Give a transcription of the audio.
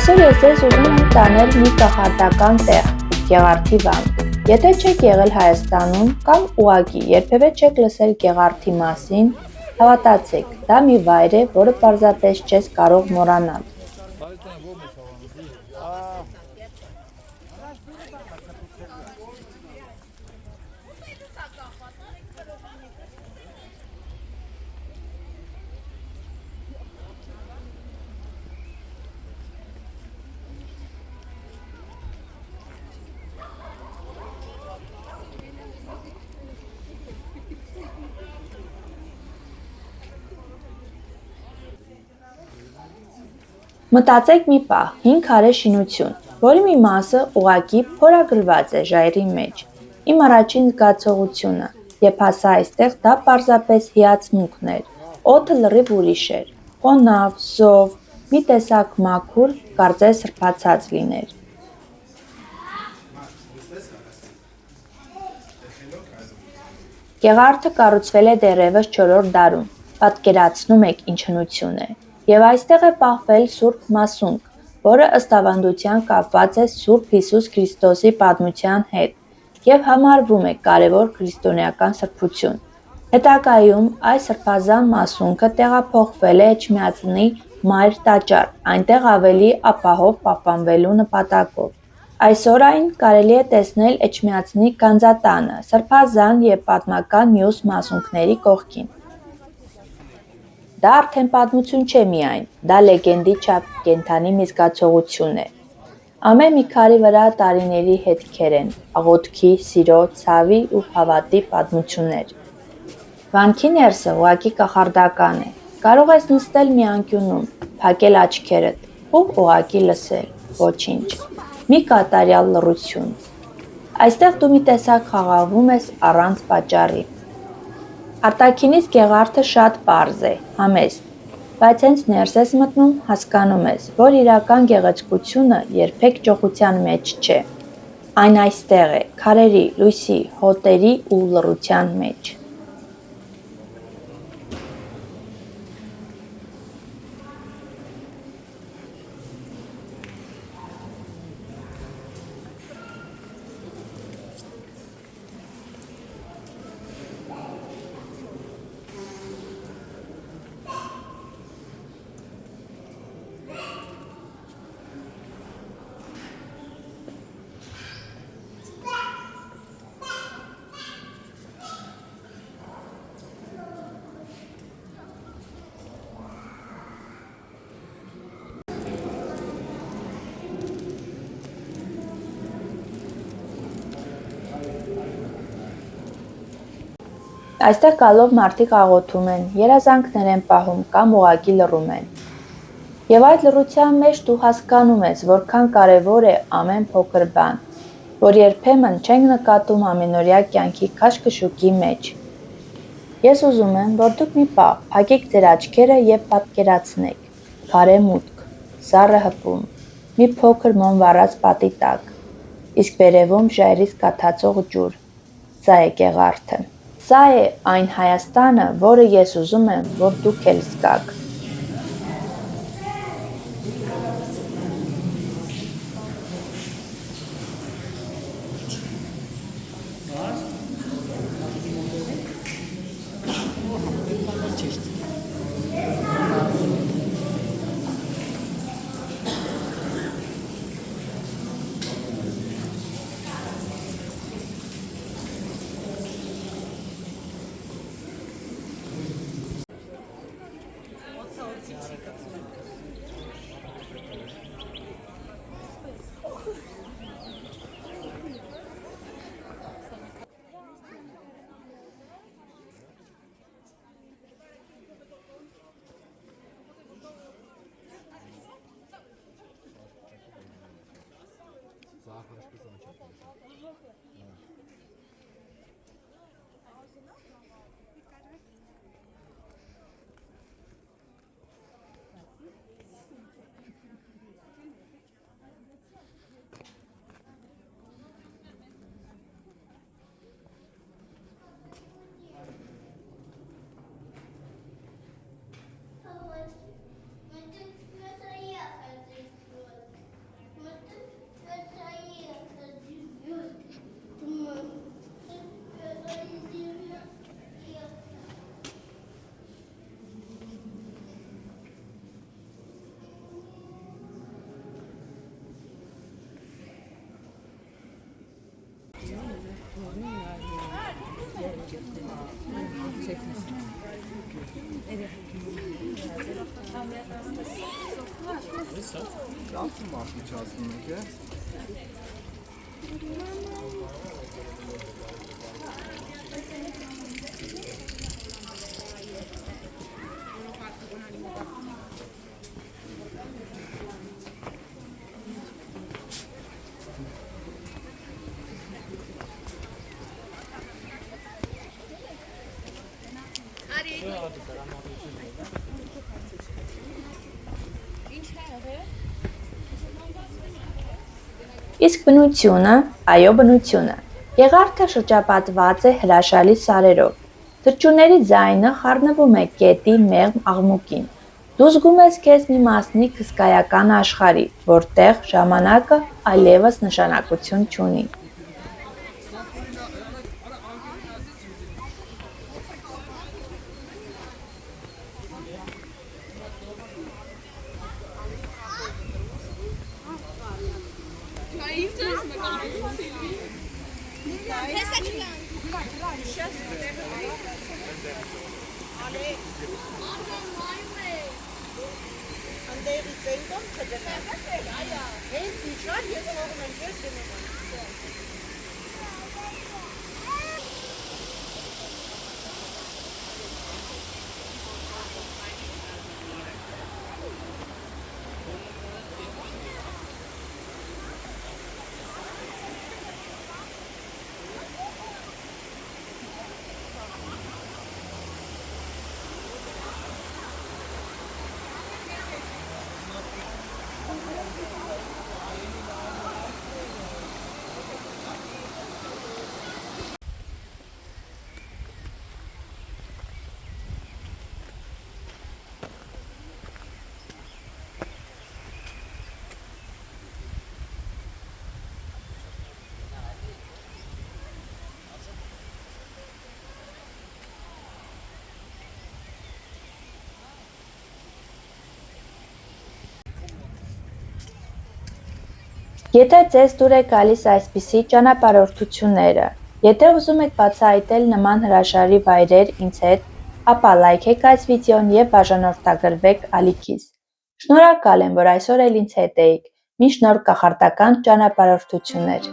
Այսօր ես ձեզ ուզում եմ տանել մի կախարդական տեղ, Գեղարդի վանք։ Եթե չեք եղել Հայաստանում կամ ուղղակի երբևէ չեք լսել Գեղարդի մասին, հավատացեք, դա մի վայր է, որը պարզապես չես կարող մոռանալ։ Մտածեք մի պահ, 5 քարե շինություն, որի մի մասը ուղղակի փորագրված է ժայռի մեջ։ Իմ առաջին զգացողությունը, երբ հասա այստեղ, դա պարզապես հիացմունքն էր։ Օդը լրիվ ուրիշ էր, խոնավ, զով, մի տեսակ մաքուր, կարծես սրբացած լիներ։ Գեղարդը կառուցվել է դեռևս 4-րդ դարում, պատկերացնում եք ինչ հնություն է։ Եվ այստեղ է պահվել Սուրբ Մասունք, որը ըստ ավանդության կապված է Սուրբ Հիսուս Քրիստոսի պատմության հետ և համարվում է կարևոր քրիստոնեական սրբություն։ Հետագայում այս սրբազան մասունքը տեղափոխվել է Էջմիածնի մայր տաճար, այնտեղ ավելի ապահով պահպանվելու նպատակով։ Այսօր այն կարելի է տեսնել Էջմիածնի գանձատանը, սրբազան և պատմական մյուս մասունքների կողքին։ Դա արդեն պատմություն չէ միայն, դա լեգենդի չափ կենդանի մի զգացողություն է։ Ամեն մի քարի վրա տարիների հետքեր են, աղոթքի, սիրո, ցավի ու հավատի պատմություններ։ Վանքի ներսը ուղղակի կախարդական է։ Կարող ես նստել մի անկյունում, փակել աչքերդ ու ուղղակի լսել, ոչինչ, մի կատարյալ լռություն։ Այստեղ դու մի տեսակ խաղաղվում ես առանց պատճառի։ Արտաքինից Գեղարդը շատ պարզ է, համեստ, բայց հենց ներս ես մտնում, հասկանում ես, որ իրական գեղեցկությունը երբեք ճոխության մեջ չէ։ Այն այստեղ է, քարերի, լույսի, հոտերի ու լռության մեջ։ Այստեղ գալով մարդիկ աղոթում են, երազանքներ են պահում կամ ուղղակի լռում են։ Եվ այդ լռության մեջ դու հասկանում ես, որքան կարևոր է ամեն փոքր բան, որ երբեմն չենք նկատում ամենօրյա կյանքի քաշքշուկի մեջ։ Ես ուզում եմ, որ դուք մի պահ փակեք ձեր աչքերը և պատկերացնեք քարե մուտք, սառը հպում, մի փոքր մոմ վառած պատի տակ, իսկ վերևում ժայռից գաթացող ջուր։ Սա է Գեղարդը։ Սա է այն Հայաստանը, որը ես ուզում եմ, որ դուք էլ զգաք։ Իսկ բնությունը, այո բնությունը, Եղարդը շրջապատված է հրաշալի սարերով, թռչունների ձայնը խառնվում է կետի մեղմ աղմուկին, դու զգում ես քեզ մի մասնիկ հսկայական աշխարհի, որտեղ ժամանակը այլևս նշանակություն չունի։ Եթե ձեզ դուր է գալիս այսպիսի ճանապարհորդությունները, եթե ուզում եք բացահայտել նման հրաշալի վայրեր ինձ հետ, ապա լայքեք այս վիդեոն և բաժանորդագրվեք ալիքիս։ Շնորհակալ եմ, որ այսօր էլ ինձ հետ էիք, մինչ նոր կախարդական ճանապարհորդություններ։